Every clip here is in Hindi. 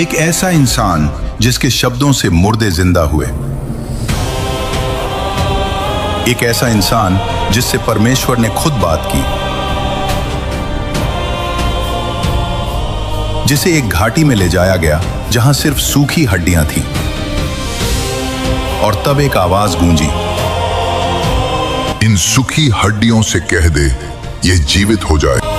एक ऐसा इंसान जिसके शब्दों से मुर्दे जिंदा हुए, एक ऐसा इंसान जिससे परमेश्वर ने खुद बात की, जिसे एक घाटी में ले जाया गया जहां सिर्फ सूखी हड्डियां थीं। और तब एक आवाज गूंजी, इन सूखी हड्डियों से कह दे ये जीवित हो जाए।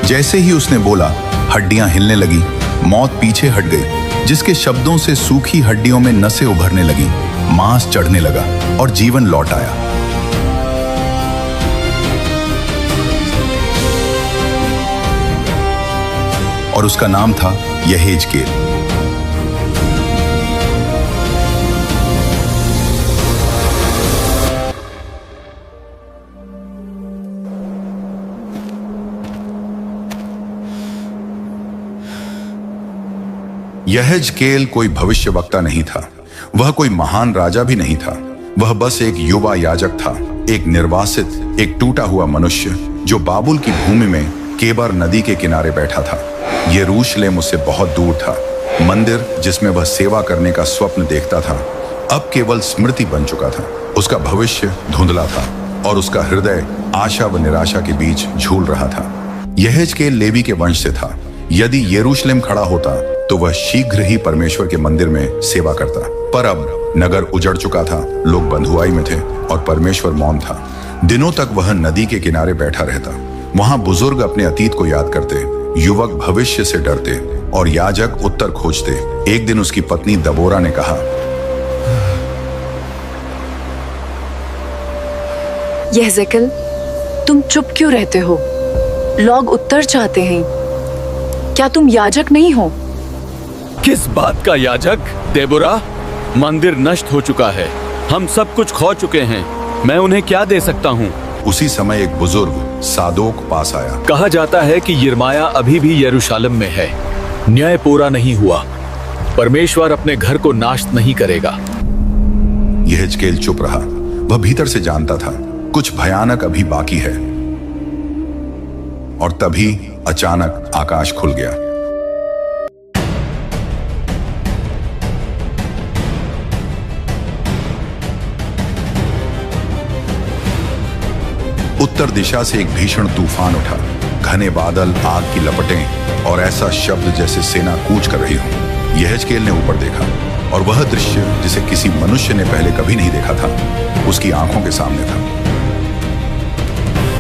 जैसे ही उसने बोला, हड्डियां हिलने लगी, मौत पीछे हट गई। जिसके शब्दों से सूखी हड्डियों में नसें उभरने लगी, मांस चढ़ने लगा और जीवन लौट आया। और उसका नाम था यहेजकेल। यहेजकेल कोई भविष्यवक्ता नहीं था, वह कोई महान राजा भी नहीं था। वह बस एक युवा याजक था, एक निर्वासित, एक टूटा हुआ मनुष्य जो बाबुल की भूमि में केबर नदी के किनारे बैठा था। यरूशलेम उससे बहुत दूर था। मंदिर जिसमें वह सेवा करने का स्वप्न देखता था, अब केवल स्मृति बन चुका था। उसका भविष्य धुंधला था और उसका हृदय आशा व निराशा के बीच झूल रहा था। यहेजकेल लेवी के वंश से था। यदि यरूशलेम खड़ा होता तो वह शीघ्र ही परमेश्वर के मंदिर में सेवा करता, पर अब नगर उजड़ चुका था, लोग बंधुआई में थे और परमेश्वर मौन था। दिनों तक वह नदी के किनारे बैठा रहता। वहां बुजुर्ग अपने अतीत को याद करते, युवक भविष्य से डरते और याजक उत्तर खोजते। एक दिन उसकी पत्नी दबोरा ने कहा, यहेजकेल, तुम चुप क्यों रहते हो? लोग उत्तर चाहते हैं। क्या तुम याजक नहीं हो? किस बात का याजक? देबोरा, मंदिर नष्ट हो चुका है, हम सब कुछ खो चुके हैं, मैं उन्हें क्या दे सकता हूँ? उसी समय एक बुजुर्ग सादोक पास आया। कहा जाता है कि यिर्मयाह अभी भी यरूशलेम में है। न्याय पूरा नहीं हुआ, परमेश्वर अपने घर को नाश नहीं करेगा। यहेजकेल चुप रहा। वह भीतर से जानता था कुछ भयानक अभी बाकी है। और तभी अचानक आकाश खुल गया। उत्तर दिशा से एक भीषण तूफान उठा। घने बादल, आग की लपटें और ऐसा शब्द जैसे सेना कूच कर रही हो। यहेजकेल ने ऊपर देखा और वह दृश्य जिसे किसी मनुष्य ने पहले कभी नहीं देखा था, उसकी आंखों के सामने था।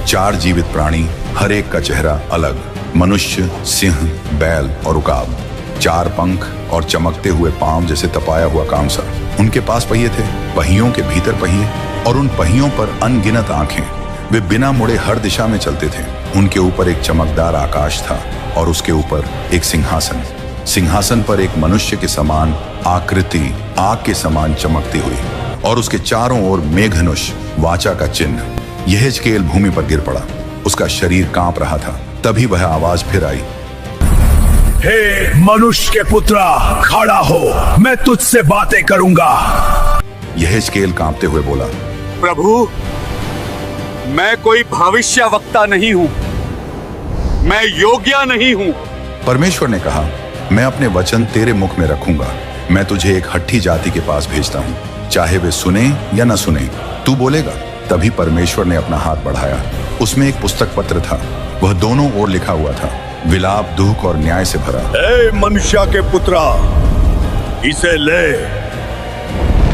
4 जीवित प्राणी, हर एक का चेहरा अलग। मनुष्य, सिंह, बैल और उकाब। 4 पंख और चमकते हुए पांव जैसे तपाया हुआ कामसा। उनके पास पहिए थे, पहियों के भीतर पहिए और उन पहियों पर अनगिनत आंखें। वे बिना मुड़े हर दिशा में चलते थे। उनके ऊपर एक चमकदार आकाश था और उसके ऊपर एक सिंहासन। सिंहासन पर एक मनुष्य के समान आकृति आग के समान चमकती हुई और उसके चारों ओर मेघनुष वाचा का चिन्ह। यहेजकेल भूमि पर गिर पड़ा, उसका शरीर कांप रहा था। तभी वह आवाज फिर आई, हे मनुष्य के पुत्रा, खड़ा हो, मैं तुझसे बातें करूंगा। यहेजकेल कांपते हुए बोला, प्रभु, मैं कोई भविष्यवक्ता नहीं हूं, मैं योग्य नहीं हूं। परमेश्वर ने कहा, मैं अपने वचन तेरे मुख में रखूंगा। मैं तुझे एक हट्ठी जाति के पास भेजता हूं, चाहे वे सुने या न सुने, तू बोलेगा। तभी परमेश्वर ने अपना हाथ बढ़ाया। उसमें एक पुस्तक पत्र था, वह दोनों ओर लिखा हुआ था, विलाप, दुख और न्याय से भरा। हे मनुष्य के पुत्रा, इसे ले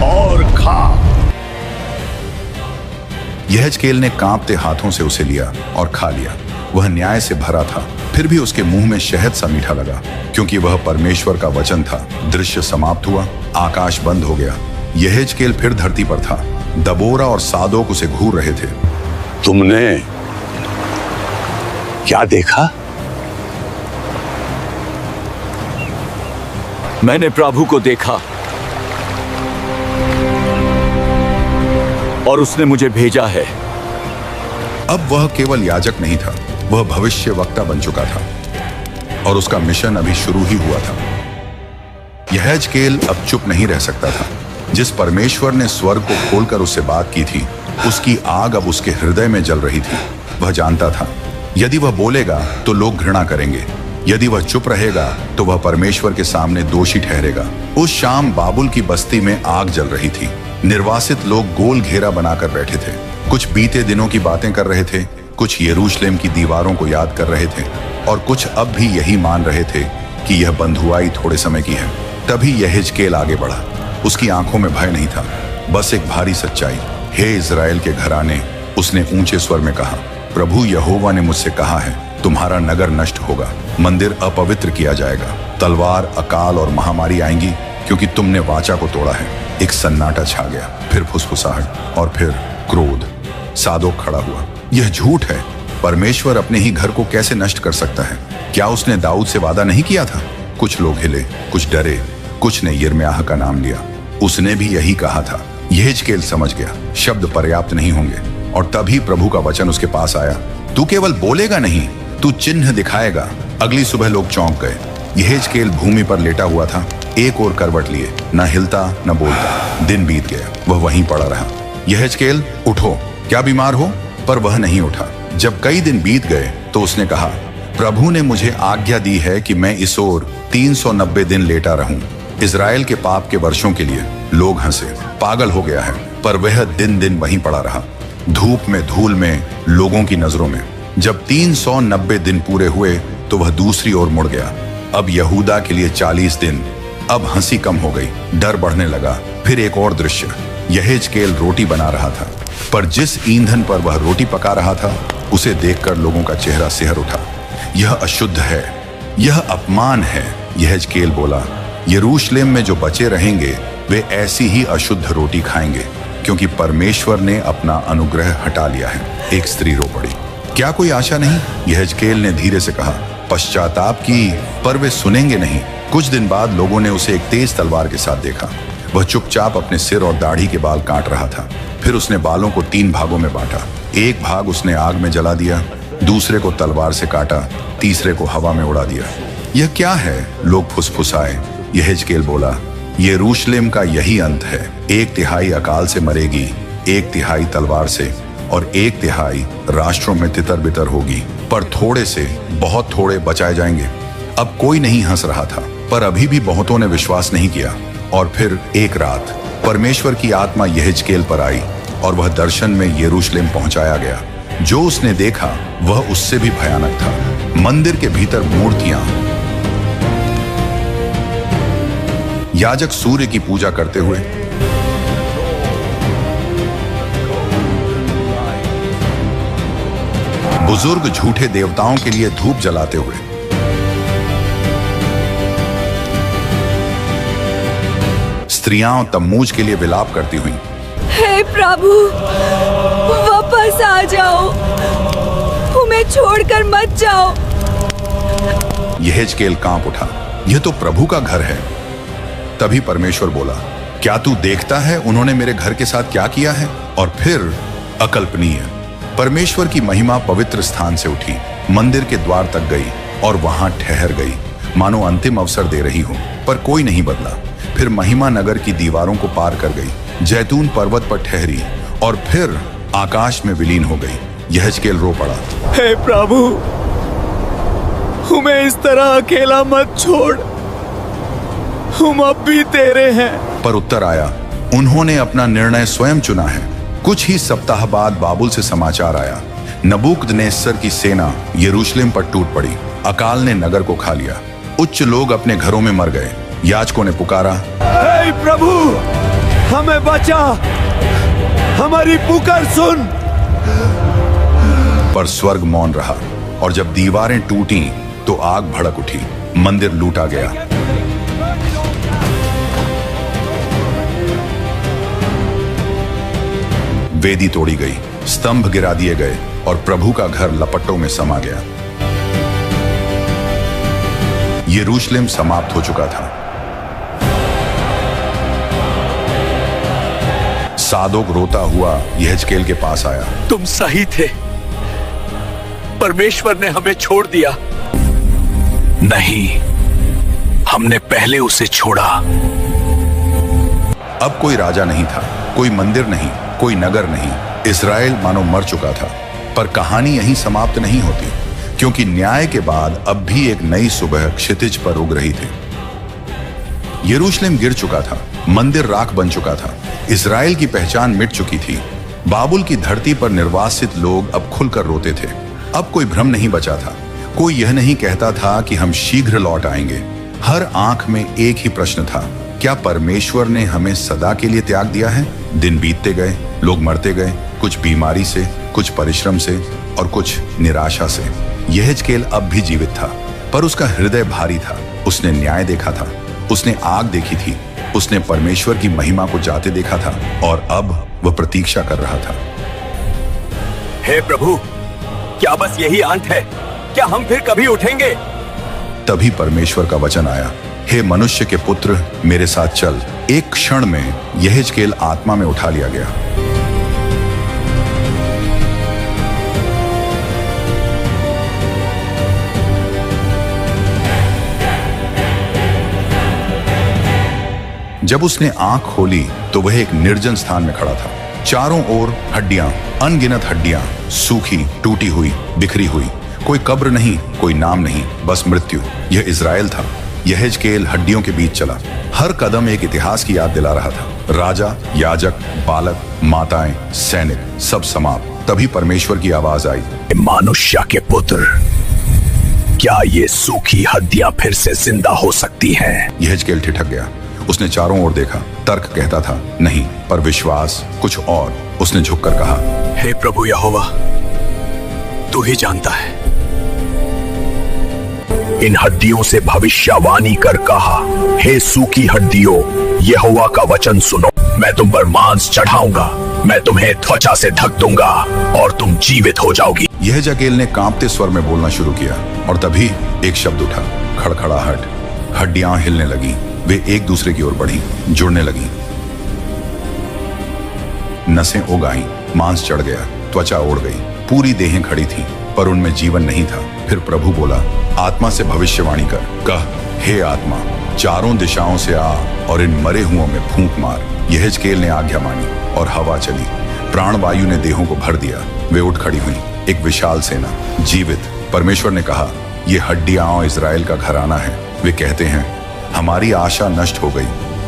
और खा। यहेजकेल ने कांपते हाथों से उसे लिया और खा लिया। वह न्याय से भरा था, फिर भी उसके मुंह में शहद सा मीठा लगा, क्योंकि वह परमेश्वर का वचन था। दृश्य समाप्त हुआ, आकाश बंद हो गया। यहेजकेल फिर धरती पर था। दबोरा और सादोक उसे घूर रहे थे। तुमने क्या देखा? मैंने प्रभु को देखा और उसने मुझे भेजा है। अब वह केवल याजक नहीं था, वह भविष्यवक्ता बन चुका था और उसका मिशन अभी शुरू ही हुआ था। यहेजकेल अब चुप नहीं रह सकता था। जिस परमेश्वर ने स्वर्ग को खोलकर उससे बात की थी, उसकी आग अब उसके हृदय में जल रही थी। वह जानता था यदि वह बोलेगा तो लोग घृणा करेंगे, यदि वह चुप रहेगा तो वह परमेश्वर के सामने दोषी ठहरेगा। उस शाम बाबुल की बस्ती में आग जल रही थी। निर्वासित लोग गोल घेरा बनाकर बैठे थे। कुछ बीते दिनों की बातें कर रहे थे, कुछ यरूशलेम की दीवारों को याद कर रहे थे और कुछ अब भी यही मान रहे थे कि यह बंधुआई थोड़े समय की है। तभी यहेजकेल आगे बढ़ा। उसकी आंखों में भय नहीं था, बस एक भारी सच्चाई। हे इज़राइल के घराने, उसने ऊंचे स्वर में कहा, प्रभु यहोवा ने मुझसे कहा है, तुम्हारा नगर नष्ट होगा, मंदिर अपवित्र किया जाएगा। तलवार, अकाल और महामारी आएंगी क्योंकि तुमने वाचा को तोड़ा है। एक सन्नाटा छा गया, फिर फुसफुसाहट और फिर क्रोध। सादोक खड़ा हुआ। यह झूठ है। परमेश्वर अपने ही घर को कैसे नष्ट कर सकता है? क्या उसने दाऊद से वादा नहीं किया था? कुछ लोग हिले, कुछ डरे, कुछ ने यिर्मयाह का नाम लिया। उसने भी यही कहा था। यहेजकेल समझ गया शब्द पर्याप्त नहीं होंगे और तभी प्रभु का वचन उसके पास आया, तू केवल बोलेगा नहीं, तू चिन्ह दिखाएगा। अगली सुबह लोग चौंक गए। यहेजकेल भूमि पर लेटा हुआ था, एक और करवट लिए, न हिलता न बोलता। दिन बीत गया, वह वहीं पड़ा रहा। यहेजकेल, उठो, क्या बीमार हो? पर वह नहीं उठा। जब कई दिन बीत गए तो उसने कहा, प्रभु ने मुझे आज्ञा दी है कि मैं इस ओर 390 दिन लेटा रहूं। इज़राइल के पाप के वर्षों के लिए लोग हंसे, पागल हो गया है। पर वह दिन दिन वहीं पड़ा रहा, धूप में, धूल में, लोगों की नजरों में। जब 390 दिन पूरे हुए तो वह दूसरी ओर मुड़ गया। अब यहूदा के लिए 40 दिन। अब हंसी कम हो गई, डर बढ़ने लगा। फिर एक और दृश्य, यहेजकेल रोटी बना रहा था, पर जिस ईंधन पर वह रोटी पका रहा था उसे देखकर लोगों का चेहरा सिहर उठा। यह अशुद्ध है, यह अपमान है। यहेजकेल बोला, यरूशलेम में जो बचे रहेंगे वे ऐसी ही अशुद्ध रोटी खाएंगे, क्योंकि परमेश्वर ने अपना अनुग्रह हटा लिया है। एक स्त्री रो पड़ी। क्या कोई आशा नहीं? यहेजकेल ने धीरे से कहा, पश्चाताप की, पर वे सुनेंगे नहीं। कुछ दिन बाद लोगों ने उसे एक तेज तलवार के साथ देखा। वह चुपचाप अपने सिर और दाढ़ी के बाल काट रहा था। फिर उसने बालों को 3 भागों में बांटा। एक भाग उसने आग में जला दिया, दूसरे को तलवार से काटा, तीसरे को हवा में उड़ा दिया। यह क्या है? लोग फुसफुसाए। यहेजकेल बोला, यरूशलेम का यही अंत है। 1/3 अकाल से मरेगी, 1/3 तलवार से और 1/3 राष्ट्रों में तितर बितर होगी। पर थोड़े से, बहुत थोड़े बचाए जाएंगे। अब कोई नहीं हंस रहा था, पर अभी भी बहुतों ने विश्वास नहीं किया। और फिर एक रात परमेश्वर की आत्मा यहेजकेल पर आई और वह दर्शन में यरूशलेम पहुंचाया गया। जो उसने देखा वह उससे भी भयानक था। मंदिर के भीतर मूर्तियां, याजक सूर्य की पूजा करते हुए, बुजुर्ग झूठे देवताओं के लिए धूप जलाते हुए, स्त्रियां तम्मूज के लिए विलाप करती हुई, हे प्रभु, वापस आ जाओ, हमें छोड़कर मत जाओ। यहेजकेल कांप उठा। यह तो प्रभु का घर है। तभी परमेश्वर बोला, क्या तू देखता है उन्होंने मेरे घर के साथ क्या किया है? और फिर अकल्पनीय, परमेश्वर की महिमा पवित्र स्थान से उठी, मंदिर के द्वार तक गई और वहां ठहर गई, मानो अंतिम अवसर दे रही हो। पर कोई नहीं बदला। फिर महिमा नगर की दीवारों को पार कर गई, जैतून पर्वत पर ठहरी और फिर आकाश में विलीन हो गई। यहेजकेल रो पड़ा, हे प्रभु, हमें इस तरह अकेला मत छोड़, हम अब भी तेरे हैं। पर उत्तर आया, उन्होंने अपना निर्णय स्वयं चुना है। कुछ ही सप्ताह बाद बाबुल से समाचार आया, नबूकदनेस्सर की सेना यरूशलेम पर टूट पड़ी। अकाल ने नगर को खा लिया। उच्च लोग अपने घरों में मर गए। याजकों ने पुकारा, हे प्रभु, हमें बचा, हमारी पुकार सुन। पर स्वर्ग मौन रहा और जब दीवारें टूटी तो आग भड़क उठी, मंदिर लूटा गया। वेदी तोड़ी गई, स्तंभ गिरा दिए गए और प्रभु का घर लपटों में समा गया। यरूशलेम समाप्त हो चुका था। सादोक रोता हुआ यहेजकेल के पास आया। तुम सही थे, परमेश्वर ने हमें छोड़ दिया। नहीं, हमने पहले उसे छोड़ा। अब कोई राजा नहीं था, कोई मंदिर नहीं, कोई नगर नहीं, इस्राएल मानो मर चुका था। पर कहानी यहीं समाप्त नहीं होती, क्योंकि न्याय के बाद अब भी एक नई सुबह क्षितिज पर उग रही थी। यरूशलेम गिर चुका था, मंदिर राख बन चुका था, इस्राएल की पहचान मिट चुकी थी। बाबुल की धरती पर निर्वासित लोग अब खुलकर रोते थे। अब कोई भ्रम नहीं बचा था, कोई यह नहीं कहता था कि हम शीघ्र लौट आएंगे। हर आंख में एक ही प्रश्न था, क्या परमेश्वर ने हमें सदा के लिए त्याग दिया है? दिन बीतते गए, लोग मरते गए, कुछ बीमारी से, कुछ परिश्रम से और कुछ निराशा से। यहेजकेल अब भी जीवित था, पर उसका हृदय भारी था। उसने न्याय देखा था, उसने आग देखी थी, उसने परमेश्वर की महिमा को जाते देखा था, और अब वह प्रतीक्षा कर रहा था। हे प्रभु, क्या बस यही अंत है? क्या हम फिर कभी उठेंगे? तभी परमेश्वर का वचन आया, हे मनुष्य के पुत्र, मेरे साथ चल। एक क्षण में यहेजकेल आत्मा में उठा लिया गया। जब उसने आंख खोली तो वह एक निर्जन स्थान में खड़ा था। चारों ओर हड्डियां, अनगिनत हड्डियां, सूखी, टूटी हुई, बिखरी हुई। कोई कब्र नहीं, कोई नाम नहीं, बस मृत्यु। यह इज़राइल था। यहेजकेल हड्डियों के बीच चला। हर कदम एक इतिहास की याद दिला रहा था। राजा, याजक, बालक, माताएं, सैनिक, सब समाप्त। तभी परमेश्वर की आवाज आई, मनुष्य के पुत्र, क्या ये सूखी हड्डियां फिर से जिंदा हो सकती हैं? यहेजकेल ठिठक गया। उसने चारों ओर देखा। तर्क कहता था नहीं, पर विश्वास कुछ और। उसने झुककर कहा, हे प्रभु यहोवा, तू ही जानता है। इन हड्डियों से भविष्यवाणी कर कहा, हे सूखी हड्डियों, यहोवा का वचन सुनो। मैं तुम पर मांस चढ़ाऊंगा, मैं तुम्हें त्वचा से ढक दूंगा और तुम जीवित हो जाओगी। यहेजकेल ने कांपते स्वर में बोलना शुरू किया, और तभी एक शब्द उठा, खड़खड़ाहट। हड्डियां हिलने लगी, वे एक दूसरे की ओर बढ़ी, जुड़ने लगी। नसें उग आईं, मांस चढ़ गया, त्वचा ओढ़ गई, पूरी देहें खड़ी थी, पर उनमें जीवन नहीं था। फिर प्रभु बोला, आत्मा से भविष्यवाणी कर, कह, हे आत्मा, चारों दिशाओं से आ और इन मरे हुओं में फूंक मार। यहेजकेल ने आज्ञा मानी और हवा चली। प्राणवायु ने देहों को भर दिया। वे उठ खड़ी हुई, एक विशाल सेना, जीवित। परमेश्वर ने कहा, ये हड्डियां इज़राइल का घराना है। वे कहते हैं, हमारी आशा नष्ट हो गई,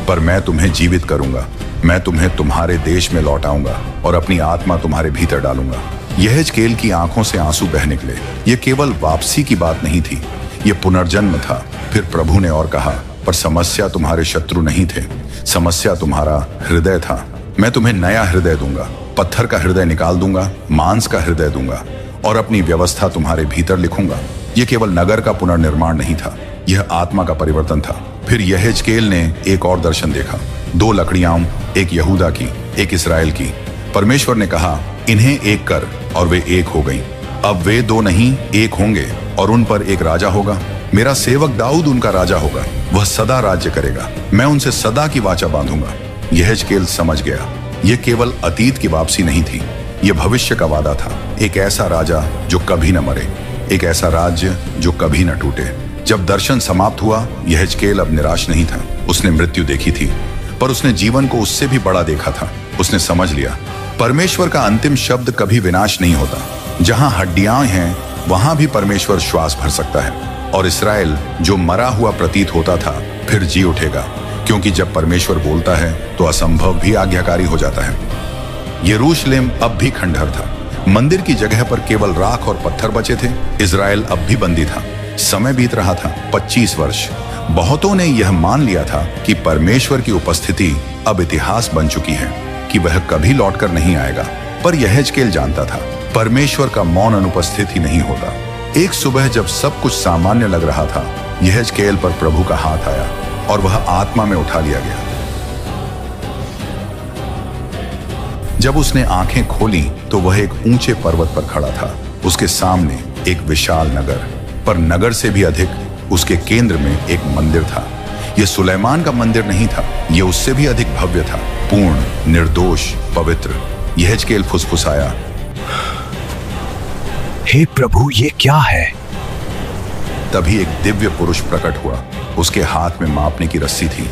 पर मैं तुम्हें जीवित करूंगा। मैं तुम्हें तुम्हारे देश में लौटाऊंगा और अपनी आत्मा तुम्हारे भीतर डालूंगा। यहेजकेल की आंखों से आंसू बह निकले। यह केवल वापसी की बात नहीं थी, यह पुनर्जन्म था। फिर प्रभु ने और कहा, पर समस्या तुम्हारे शत्रु नहीं थे, समस्या तुम्हारा हृदय था। मैं तुम्हें नया हृदय दूंगा, पत्थर का हृदय निकाल दूंगा, मांस का हृदय दूंगा और अपनी व्यवस्था तुम्हारे भीतर लिखूंगा। यह केवल नगर का पुनर्निर्माण नहीं था, यह आत्मा का परिवर्तन था। फिर यहेजकेल ने एक और दर्शन देखा, 2 लकड़ियां, एक यहूदा की, एक इस्राएल की। परमेश्वर ने कहा, इन्हें एक कर, और वे एक हो गईं। अब वे 2 नहीं, एक होंगे, और उन पर एक राजा होगा। मेरा सेवक दाऊद उनका राजा होगा, वह सदा राज्य करेगा। मैं उनसे सदा की वाचा बांधूंगा। यहेजकेल समझ गया, यह केवल अतीत की वापसी नहीं थी, यह भविष्य का वादा था। एक ऐसा राजा जो कभी न मरे, एक ऐसा राज्य जो कभी न टूटे। जब दर्शन समाप्त हुआ, यहेजकेल अब निराश नहीं था। उसने मृत्यु देखी थी, पर उसने जीवन को उससे भी बड़ा देखा था। उसने समझ लिया, परमेश्वर का अंतिम शब्द कभी विनाश नहीं होता। जहां हड्डियां हैं, वहां भी परमेश्वर श्वास भर सकता है। और इस्राएल जो मरा हुआ प्रतीत होता था, फिर जी उठेगा, क्योंकि जब परमेश्वर बोलता है तो असंभव भी आज्ञाकारी हो जाता है। यरूशलेम अब भी खंडहर था। मंदिर की जगह पर केवल राख और पत्थर बचे थे। इज़राइल अब भी बंदी था। समय बीत रहा था, 25 वर्ष। बहुतों ने यह मान लिया था कि परमेश्वर की उपस्थिति अब इतिहास बन चुकी है, कि वह कभी लौटकर नहीं आएगा। पर यहेजकेल जानता था, परमेश्वर का मौन अनुपस्थित ही नहीं होता। एक सुबह जब सब कुछ सामान्य लग रहा था, यहेजकेल पर प्रभु का हाथ आया और वह आत्मा में उठा लिया गया। जब उसने आंखें खोली तो वह एक ऊंचे पर्वत पर खड़ा था। उसके सामने एक विशाल नगर, पर नगर से भी अधिक उसके केंद्र में एक मंदिर था। यह सुलेमान का मंदिर नहीं था, यह उससे भी अधिक भव्य था, पूर्ण, निर्दोष, पवित्र। यहेजकेल फुसफुसाया, हे प्रभु, ये क्या है? तभी एक दिव्य पुरुष प्रकट हुआ। उसके हाथ में मापने की रस्सी थी।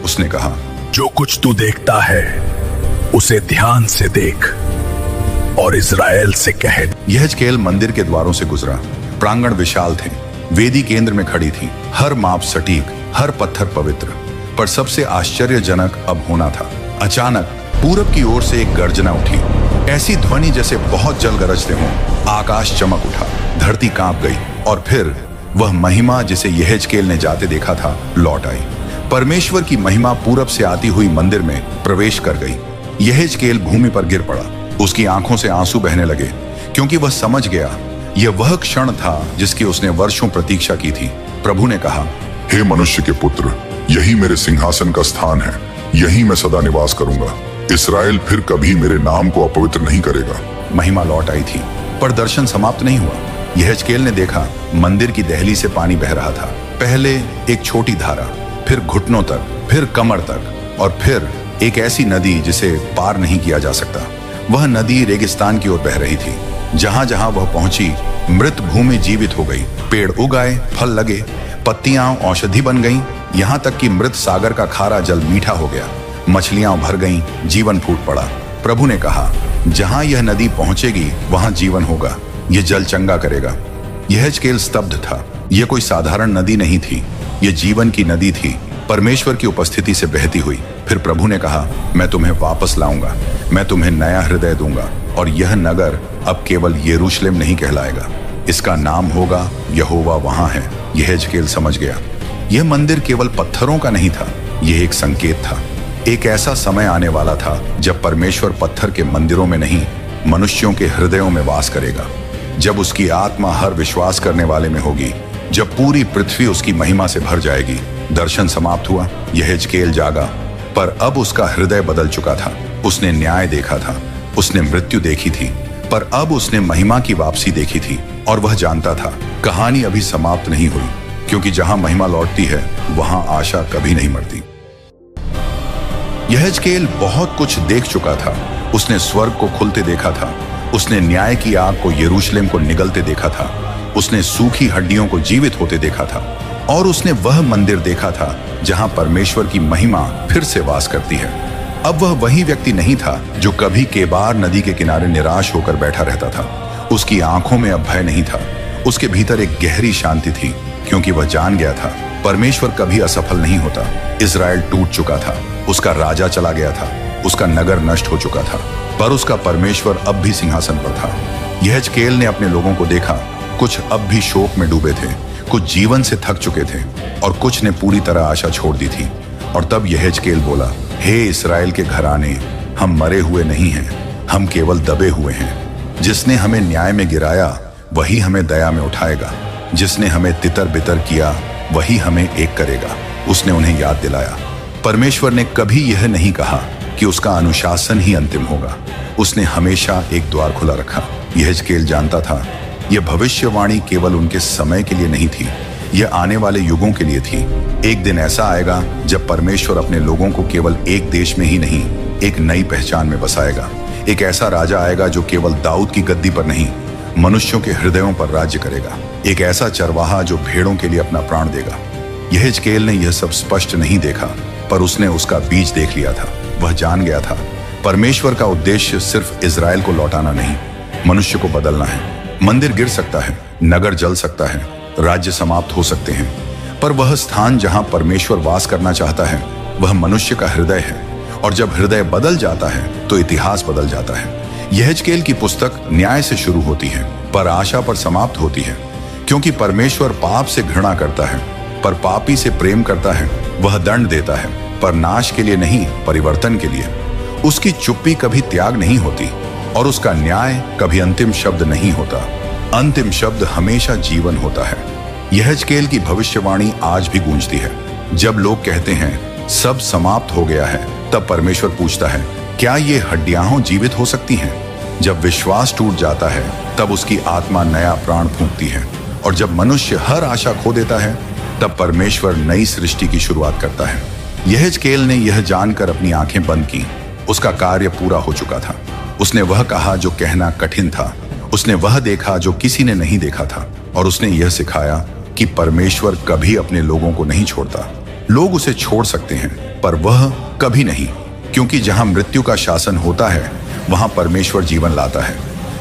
उसने कहा, जो कुछ तू देखता है उसे ध्यान से देख और इज़राइल से कह। यहेजकेल मंदिर के द्वारों से गुजरा। प्रांगण विशाल थे, वेदी केंद्र में खड़ी थी, हर माप सटीक, हर पत्थर पवित्र। पर सबसे आश्चर्यजनक अब होना था। अचानक पूरब की ओर से एक गर्जना उठी, ऐसी ध्वनि जैसे बहुत जल गरजते हों। आकाश चमक उठा, धरती कांप गई और फिर वह महिमा जिसे यहेजकेल ने जाते देखा था लौट आई। परमेश्वर की महिमा पूरब से आती हुई मंदिर में प्रवेश कर गई। यहेजकेल भूमि पर गिर पड़ा। उसकी आंखों से आंसू बहने लगे क्योंकि वह समझ गया यह वह क्षण था जिसकी उसने वर्षों प्रतीक्षा की थी। प्रभु ने कहा, हे मनुष्य के पुत्र, यही मेरे सिंहासन का स्थान है, यही मैं सदा निवास करूंगा। इस्राएल फिर कभी मेरे नाम को अपवित्र नहीं करेगा। महिमा लौट आई थी, पर दर्शन समाप्त नहीं हुआ। यहेजकेल ने देखा मंदिर की दहली से पानी बह रहा था। पहले एक छोटी धारा, फिर घुटनों तक, फिर कमर तक और फिर एक ऐसी नदी जिसे पार नहीं किया जा सकता। वह नदी रेगिस्तान की ओर बह रही थी। जहां जहां वह पहुंची, मृत भूमि जीवित हो गई। पेड़ उगाए, फल लगे, पत्तियां औषधि बन गईं, यहां तक कि मृत सागर का खारा जल मीठा हो गया। मछलियां भर गईं, जीवन फूट पड़ा। प्रभु ने कहा, जहां यह नदी पहुंचेगी वहां जीवन होगा, यह जल चंगा करेगा। यहेजकेल स्तब्ध था। यह कोई साधारण नदी नहीं थी, यह जीवन की नदी थी, परमेश्वर की उपस्थिति से बहती हुई। फिर प्रभु ने कहा, मैं तुम्हें वापस लाऊंगा, मैं तुम्हें नया हृदय दूंगा और यह नगर अब केवल यरूशलेम नहीं कहलाएगा, इसका नाम होगा यहोवा वहां है। यहेजकेल समझ गया यह मंदिर केवल पत्थरों का नहीं था, यह एक संकेत था। एक ऐसा समय आने वाला था जब परमेश्वर पत्थर के मंदिरों में नहीं, मनुष्यों के हृदयों में वास करेगा। जब उसकी आत्मा हर विश्वास करने वाले में होगी, जब पूरी पृथ्वी उसकी महिमा से भर जाएगी। दर्शन समाप्त हुआ। यहेजकेल जागा, पर अब उसका हृदय बदल चुका था। उसने न्याय देखा था, उसने मृत्यु देखी थी, पर अब उसने महिमा की वापसी देखी थी। और वह जानता था कहानी अभी समाप्त नहीं हुई, क्योंकि जहां महिमा लौटती है वहां आशा कभी नहीं मरती। यहेजकेल बहुत कुछ देख चुका था। उसने स्वर्ग को खुलते देखा था, उसने न्याय की आग को यरूशलेम को निगलते देखा था, उसने सूखी हड्डियों को जीवित होते देखा था और उसने वह मंदिर देखा था जहां परमेश्वर की महिमा फिर से वास करती है। अब वह वही व्यक्ति नहीं था जो कभी केबार नदी के किनारे निराश होकर बैठा रहता था। उसकी आंखों में अब भय नहीं था, उसके भीतर एक गहरी शांति थी, क्योंकि वह जान गया था परमेश्वर कभी असफल नहीं होता। इज़राइल टूट चुका था, उसका राजा चला गया था, उसका नगर नष्ट हो चुका था, पर उसका परमेश्वर अब भी सिंहासन पर था। यहेजकेल ने अपने लोगों को देखा, कुछ अब भी शोक में डूबे थे, कुछ जीवन से थक चुके थे और कुछ ने पूरी तरह आशा छोड़ दी थी। और तब यहेजकेल बोला, हे इस्राएल के घराने, हम मरे हुए नहीं हैं, हम केवल दबे हुए हैं। जिसने हमें न्याय में गिराया वही हमें दया में उठाएगा, जिसने हमें तितर बितर किया वही हमें एक करेगा। उसने उन्हें याद दिलाया, परमेश्वर ने कभी यह नहीं कहा कि उसका अनुशासन ही अंतिम होगा। उसने हमेशा एक द्वार खुला रखा। यहेजकेल जानता था यह भविष्यवाणी केवल उनके समय के लिए नहीं थी, यह आने वाले युगों के लिए थी। एक दिन ऐसा आएगा जब परमेश्वर अपने लोगों को केवल एक देश में ही नहीं, एक नई पहचान में बसाएगा। एक ऐसा राजा आएगा जो केवल दाऊद की गद्दी पर नहीं, मनुष्यों के हृदयों पर राज्य करेगा। एक ऐसा चरवाहा जो भेड़ों के लिए अपना प्राण देगा। यहेजकेल ने यह सब स्पष्ट नहीं देखा, पर उसने उसका बीज देख लिया था। वह जान गया था परमेश्वर का उद्देश्य सिर्फ इज़राइल को लौटाना नहीं, मनुष्य को बदलना है। मंदिर गिर सकता है, नगर जल सकता है, राज्य समाप्त हो सकते हैं, पर वह स्थान जहां परमेश्वर वास करना चाहता है वह मनुष्य का हृदय है। और जब हृदय बदल जाता है तो इतिहास बदल जाता है। यहेजकेल की पुस्तक न्याय से शुरू होती है पर आशा पर समाप्त होती है, क्योंकि परमेश्वर पाप से घृणा करता है पर पापी से प्रेम करता है। वह दंड देता है पर नाश के लिए नहीं, परिवर्तन के लिए। उसकी चुप्पी कभी त्याग नहीं होती और उसका न्याय कभी अंतिम शब्द नहीं होता। अंतिम शब्द हमेशा जीवन होता है। यहेजकेल की भविष्यवाणी आज भी गूंजती है। जब लोग कहते हैं सब समाप्त हो गया है, तब परमेश्वर पूछता है, क्या ये हड्डियां जीवित हो सकती हैं? जब विश्वास टूट जाता है तब उसकी आत्मा नया प्राण फूंकती है। और जब मनुष्य हर आशा खो देता है तब परमेश्वर नई सृष्टि की शुरुआत करता है। यहेजकेल ने यह जानकर अपनी आंखें बंद की। उसका कार्य पूरा हो चुका था। उसने वह कहा जो कहना कठिन था, उसने वह देखा जो किसी ने नहीं देखा था, और उसने यह सिखाया कि परमेश्वर कभी अपने लोगों को नहीं छोड़ता। लोग उसे छोड़ सकते हैं पर वह कभी नहीं। क्योंकि जहां मृत्यु का शासन होता है वहां परमेश्वर जीवन लाता है।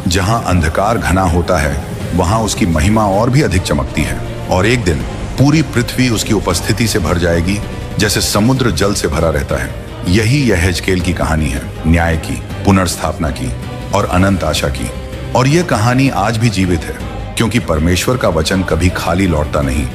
जहां अंधकार घना होता है वहां उसकी महिमा और भी अधिक चमकती है। और एक दिन पूरी पृथ्वी उसकी उपस्थिति से भर जाएगी, जैसे समुद्र जल से भरा रहता है। यही यहेजकेल की कहानी है, न्याय की, पुनर्स्थापना की और अनंत आशा की। और यह कहानी आज भी जीवित है, क्योंकि परमेश्वर का वचन कभी खाली लौटता नहीं।